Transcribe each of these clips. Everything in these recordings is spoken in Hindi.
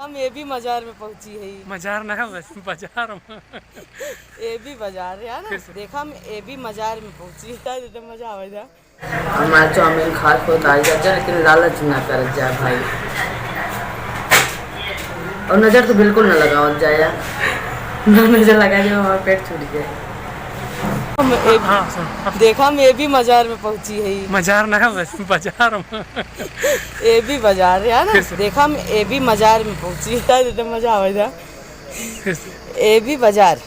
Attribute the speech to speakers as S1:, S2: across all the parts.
S1: हम ये भी मजार में पहुंची है।
S2: मजार ना बस बाजार में
S1: ये भी बाजार है ना। देखा हम ये भी मजार में पहुंची है। मजा आवे था।
S3: हमारा चाउमीन खास बहुत आई जाता है, लेकिन लालच ना कर जाए भाई। और नज़र तो बिल्कुल ना लगाओ जाए यार, नज़र लगा जाए हमारा पेट छूट जाए।
S1: देखा हम ये भी मजार में पहुंची है।
S2: मजार ना बस बाजार में
S1: ये भी बाजार है ना। देखा हम ये भी मजार में पहुंची है। मजा आवे था। ये भी बाजार।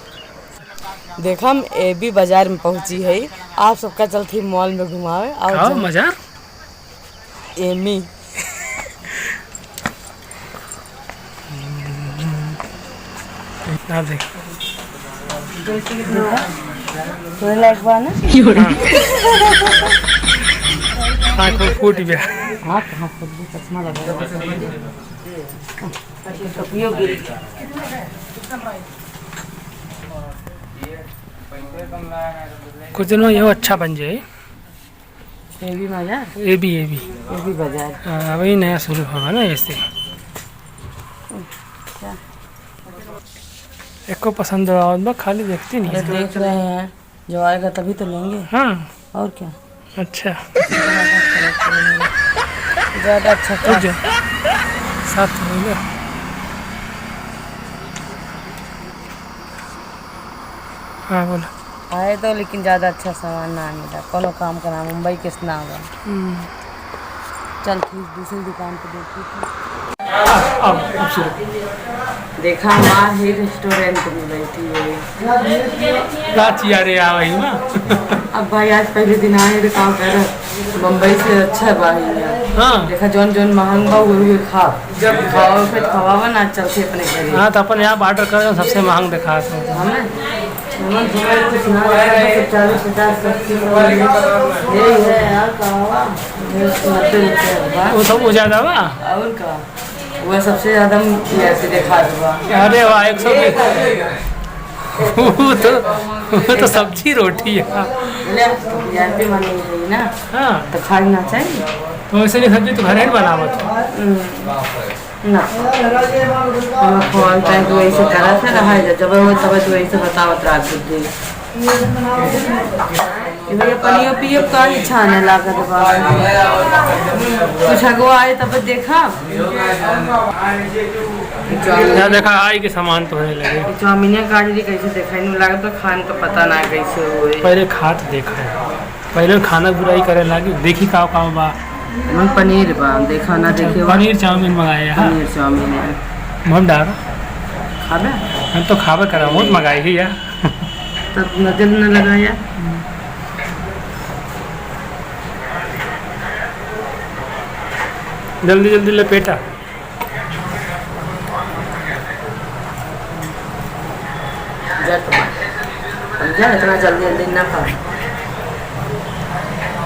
S1: देखा हम ये भी बाजार में पहुंची है। आप सबका चलती मॉल में घुमावे
S2: और मजार
S1: एमी
S2: ना देख
S1: तो लाइक बाना
S2: आँख फूट गया।
S1: हाँ कहाँ फूट गया, चश्मा लगा टोपियो गिर
S2: कुछ दिनों ये अच्छा बन जाए।
S1: ये भी मजा
S2: ये भी
S1: बाजार।
S2: अभी नया शुरू होगा ना ऐसे। एक को पसंद हो खाली देखती नहीं।
S1: देख रहे हैं, जो आएगा तभी तो लेंगे।
S2: हाँ
S1: और क्या।
S2: अच्छा
S1: ज़्यादा अच्छा
S2: तो साथ हो गया। हाँ बोलो।
S1: आए तो लेकिन ज़्यादा अच्छा सामान ना मिला। कोनो काम का नाम मुंबई किस ना होगा। चल ठीक दूसरी दुकान पे देखी थी।
S2: अब शुरू
S3: देखा माँ ही रेस्टोरेंट में बैठी है।
S2: राची आ रहे वही ना।
S3: अब भाई आज पहले दिन आए तो काम कर मुंबई से अच्छा भाई यार।
S2: हाँ
S3: देखा जौन जौन महंगा हुए खा, जब खाओ फिर खवावा ना चलते अपने घर।
S2: हाँ तो अपन यहाँ ऑर्डर कर सबसे महंग दिखा तो
S3: हमें कुछ ना 40-50 यही है यार। कहावा 90 रुपये
S2: वो सब हो ज़्यादा बा।
S3: और का वह सबसे ज़्यादा ऐसे देखा हुआ।
S2: अरे वाह 100 वो तो सब्जी रोटी है।
S3: पे मानी गई ना।
S2: हाँ
S3: तो खाना चाहिए।
S2: तो वैसे नहीं सब्जी तो घर ही बनावत
S3: ना फोन पे तो वही से करा था ना। है जब वो तब तो वही से बतावत रात बुद्धि भैया पनियो पियो का ही छाने लागत कुछ अगो आए तब देखा
S2: देखा आई के सामान तो होने लगे।
S3: चाउमीन काजरी कैसे देखा नहीं लागत तो खान तो पता ना कैसे हुए।
S2: पहले खात देखा है, पहले खाना बुराई करे लगी। देखी का बा
S3: पनीर बा देखा ना देखे
S2: पनीर चाउमीन मंगाए।
S3: पनीर चाउमीन है
S2: हम डाल
S3: खाबे।
S2: हम तो खाबे करा बहुत मंगाई ही यार।
S3: तब नजर न लगाया।
S2: जल्दी जल्दी लपेटा।
S3: इतना जल्दी जल्दी ना खा।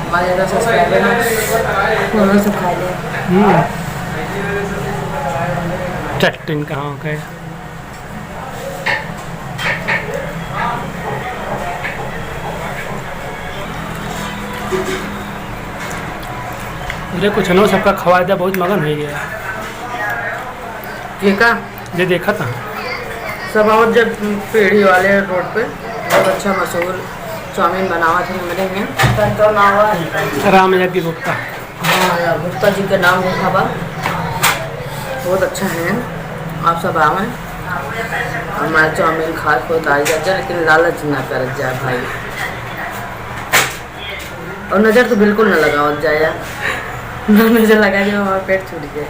S3: हमारे तो सब्सक्राइबर ना सब खा ले।
S2: चट्टिन कहाँ गए। अरे कुछ नो सबका खवादा बहुत मगन हो गया।
S3: देखा
S2: ये देखा था
S3: सब। और जब पेड़ी वाले रोड पे बहुत अच्छा मशहूर चाउमीन बनावा थे मिलेंगे।
S2: राम यज्ञ गुप्ता।
S3: हाँ गुप्ता जी का नाम लिखा बा। बहुत अच्छा है। आप सब आवे। हमारा चाउमीन खास बहुत आई जाता है, लेकिन लालच ना कर जाए भाई। और नज़र तो बिल्कुल ना लगाओ जाए यार, नज़र लगा जाए हमारा पेट छूट जाए।